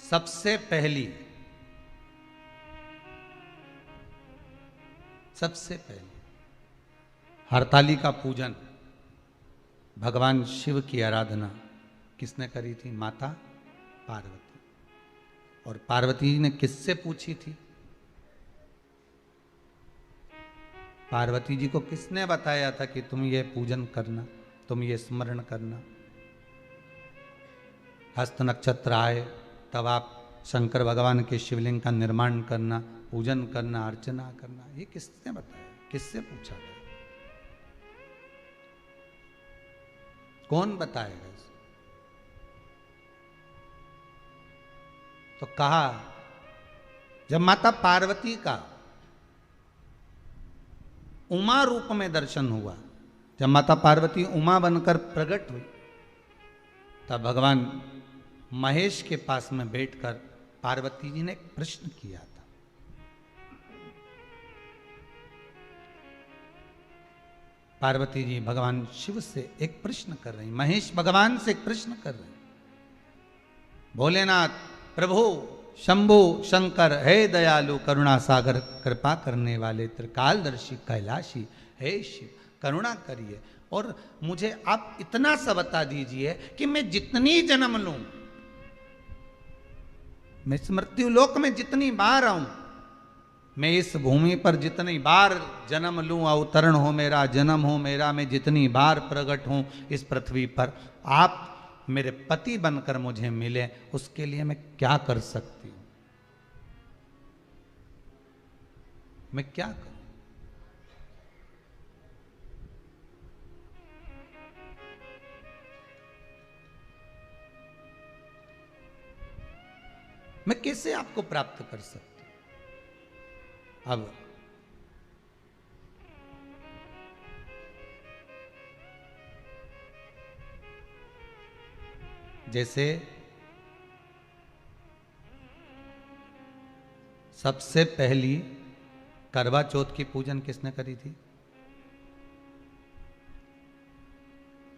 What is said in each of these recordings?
सबसे पहली हरताली का पूजन, भगवान शिव की आराधना किसने करी थी? माता पार्वती। और पार्वती जी ने किससे पूछी थी? पार्वती जी को किसने बताया था कि तुम ये पूजन करना, तुम ये स्मरण करना? हस्त नक्षत्र आए तब आप शंकर भगवान के शिवलिंग का निर्माण करना, पूजन करना, अर्चना करना, ये किसने बताया, किससे पूछा था? कौन बताएगा इसे? तो कहा जब माता पार्वती का उमा रूप में दर्शन हुआ, जब माता पार्वती उमा बनकर प्रकट हुई, तब भगवान महेश के पास में बैठकर पार्वती जी ने एक प्रश्न किया था। पार्वती जी भगवान शिव से एक प्रश्न कर रही, महेश भगवान से एक प्रश्न कर रहे, भोलेनाथ प्रभु शंभु शंकर, हे दयालु करुणा सागर, कृपा करने वाले त्रिकालदर्शी कैलाशी, हे शिव करुणा करिए और मुझे आप इतना सा बता दीजिए कि मैं जितनी जन्म लूं, मैं इस मृत्यु लोक में जितनी बार आऊं, मैं इस भूमि पर जितनी बार जन्म लूं, अवतरण हो मेरा, जन्म हो मेरा, मैं जितनी बार प्रकट हूं इस पृथ्वी पर, आप मेरे पति बनकर मुझे मिले, उसके लिए मैं क्या कर सकती हूं? मैं क्या करूं? मैं कैसे आपको प्राप्त कर सकती हूं? अब जैसे सबसे पहली करवा चौथ की पूजन किसने करी थी?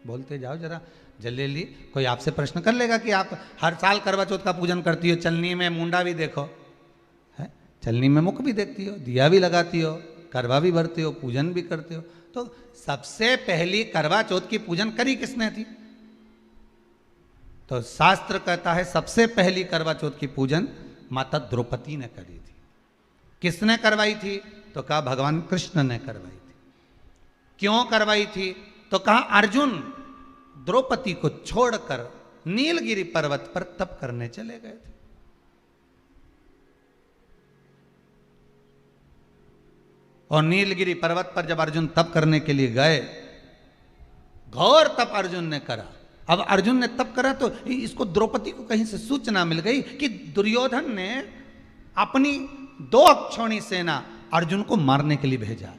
बोलते जाओ जरा जल्दी। कोई आपसे प्रश्न कर लेगा कि आप हर साल करवा चौथ का पूजन करती हो, चलनी में मुंडा भी देखो है, चलनी में मुख भी देखती हो, दिया भी लगाती हो, करवा भी भरते हो, पूजन भी करते हो। तो सबसे पहली करवा चौथ की पूजन करी किसने थी? तो शास्त्र कहता है सबसे पहली करवा चौथ की पूजन माता द्रौपदी ने करी थी। किसने करवाई थी? तो कहा भगवान कृष्ण ने करवाई थी। क्यों करवाई थी? तो कहा अर्जुन द्रौपदी को छोड़कर नीलगिरी पर्वत पर तप करने चले गए थे। और नीलगिरी पर्वत पर जब अर्जुन तप करने के लिए गए, घोर तप अर्जुन ने करा। अब अर्जुन ने तप करा तो इसको द्रौपदी को कहीं से सूचना मिल गई कि दुर्योधन ने अपनी 2 अक्षौणी सेना अर्जुन को मारने के लिए भेजा।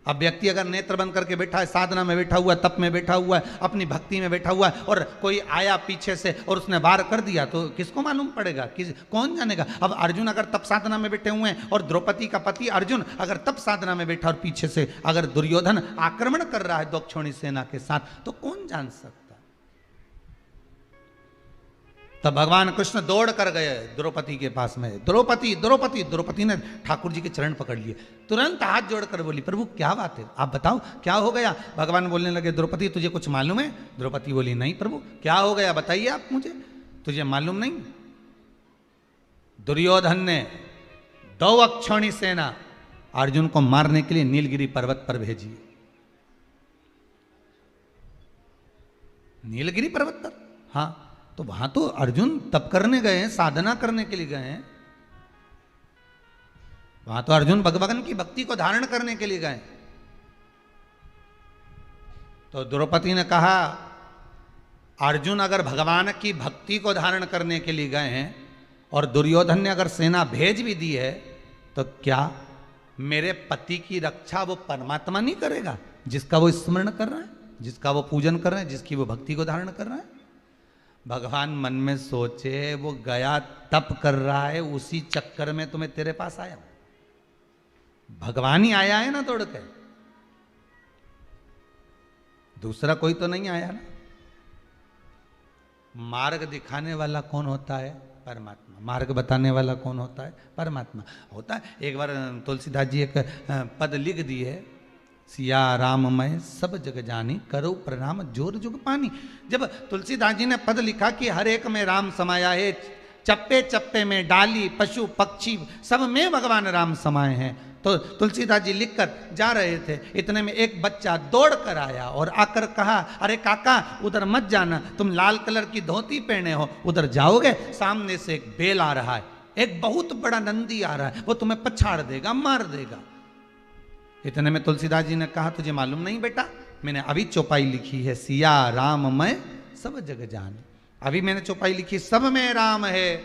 अब व्यक्ति अगर नेत्र बंद करके बैठा है, साधना में बैठा हुआ है, तप में बैठा हुआ है, अपनी भक्ति में बैठा हुआ है, और कोई आया पीछे से और उसने वार कर दिया तो किसको मालूम पड़ेगा? कौन जानेगा? अब अर्जुन अगर तप साधना में बैठे हुए हैं और द्रौपदी का पति अर्जुन अगर तप साधना में बैठा और पीछे से अगर दुर्योधन आक्रमण कर रहा है 2 अक्षौणी सेना के साथ, तो कौन जान सकता? तब भगवान कृष्ण दौड़ कर गए द्रौपदी के पास में। द्रौपदी द्रौपदी द्रौपदी ने ठाकुर जी के चरण पकड़ लिए, तुरंत हाथ जोड़कर बोली प्रभु क्या बात है, आप बताओ क्या हो गया? भगवान बोलने लगे द्रौपदी तुझे कुछ मालूम है? द्रौपदी बोली नहीं प्रभु, क्या हो गया बताइए आप मुझे, तुझे मालूम नहीं? दुर्योधन ने 2 अक्षौणी सेना अर्जुन को मारने के लिए नीलगिरी पर्वत पर भेजी। नीलगिरी पर्वत पर, हाँ, तो वहां तो अर्जुन तप करने गए हैं, साधना करने के लिए गए हैं, वहां तो अर्जुन भगवान की भक्ति को धारण करने के लिए गए। तो द्रौपदी ने कहा अर्जुन अगर भगवान की भक्ति को धारण करने के लिए गए हैं और दुर्योधन ने अगर सेना भेज भी दी है, तो क्या मेरे पति की रक्षा वो परमात्मा नहीं करेगा जिसका वो स्मरण कर रहा है, जिसका वो पूजन कर रहे हैं, जिसकी वो भक्ति को धारण कर रहा है? भगवान मन में सोचे वो गया तप कर रहा है, उसी चक्कर में तुम्हें तेरे पास आया, भगवान ही आया है ना दौड़ के, दूसरा कोई तो नहीं आया ना। मार्ग दिखाने वाला कौन होता है? परमात्मा। मार्ग बताने वाला कौन होता है? परमात्मा होता है। एक बार तुलसीदास जी एक पद लिख दिए, सिया राममय सब जग जानी, करो प्रणाम जोर जुग पानी। जब तुलसीदास जी ने पद लिखा कि हर एक में राम समाया है, चप्पे चप्पे में डाली पशु पक्षी सब में भगवान राम समाये हैं, तो तुलसीदास जी लिखकर जा रहे थे, इतने में एक बच्चा दौड़ कर आया और आकर कहा, अरे काका उधर मत जाना, तुम लाल कलर की धोती पहने हो, उधर जाओगे सामने से एक बेल आ रहा है, एक बहुत बड़ा नंदी आ रहा है, वो तुम्हें पछाड़ देगा, मार देगा। इतने में तुलसीदास जी ने कहा, तुझे मालूम नहीं बेटा, मैंने अभी चौपाई लिखी है, सिया राममय सब जग जानी। अभी मैंने चौपाई लिखी, सब में राम है,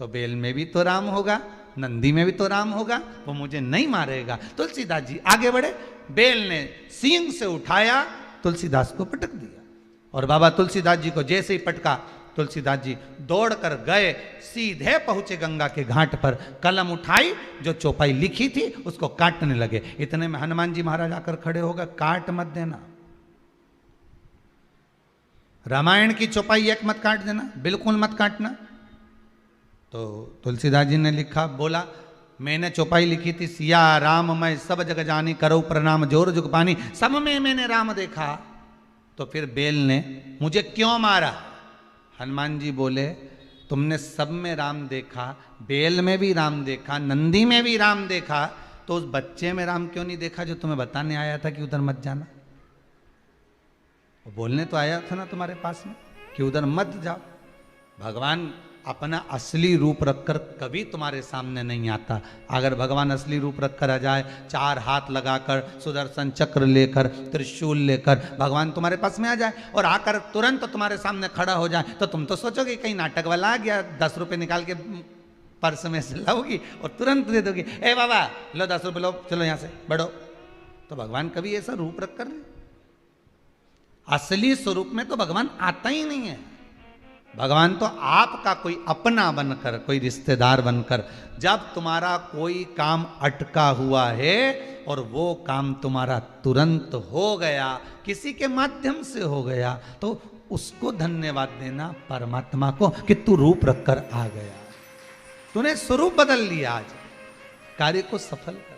तो बेल में भी तो राम होगा, नंदी में भी तो राम होगा, वो मुझे नहीं मारेगा। तुलसीदास जी आगे बढ़े, बेल ने सींग से उठाया, तुलसीदास को पटक दिया। और बाबा तुलसीदास जी को जैसे ही पटका, तुलसीदास जी दौड़कर गए, सीधे पहुंचे गंगा के घाट पर, कलम उठाई, जो चौपाई लिखी थी उसको काटने लगे। इतने में हनुमान जी महाराज आकर खड़े हो गए, काट मत देना, रामायण की चौपाई एक मत काट देना, बिल्कुल मत काटना। तो तुलसीदास जी ने लिखा, बोला, मैंने चौपाई लिखी थी, सिया राम मैं सब जग जानी, करो प्रणाम जोर जुग पानी, सब में मैंने राम देखा, तो फिर बेल ने मुझे क्यों मारा? हनुमान जी बोले, तुमने सब में राम देखा, बेल में भी राम देखा, नंदी में भी राम देखा, तो उस बच्चे में राम क्यों नहीं देखा जो तुम्हें बताने आया था कि उधर मत जाना? वो बोलने तो आया था ना तुम्हारे पास में कि उधर मत जाओ। भगवान अपना असली रूप रखकर कभी तुम्हारे सामने नहीं आता। अगर भगवान असली रूप रखकर आ जाए, चार हाथ लगाकर, सुदर्शन चक्र लेकर, त्रिशूल लेकर भगवान तुम्हारे पास में आ जाए और आकर तुरंत तुम्हारे सामने खड़ा हो जाए, तो तुम तो सोचोगे कहीं नाटक वाला आ गया, 10 रुपये निकाल के पर्स में से लाओगी और तुरंत दे दोगी, ए बाबा लो 10 रुपये लो, चलो यहाँ से बढ़ो। तो भगवान कभी ऐसा रूप रख कर, असली स्वरूप में तो भगवान आता ही नहीं है। भगवान तो आपका कोई अपना बनकर, कोई रिश्तेदार बनकर, जब तुम्हारा कोई काम अटका हुआ है और वो काम तुम्हारा तुरंत हो गया, किसी के माध्यम से हो गया, तो उसको धन्यवाद देना परमात्मा को कि तू रूप रखकर आ गया, तूने स्वरूप बदल लिया, आज कार्य को सफल कर।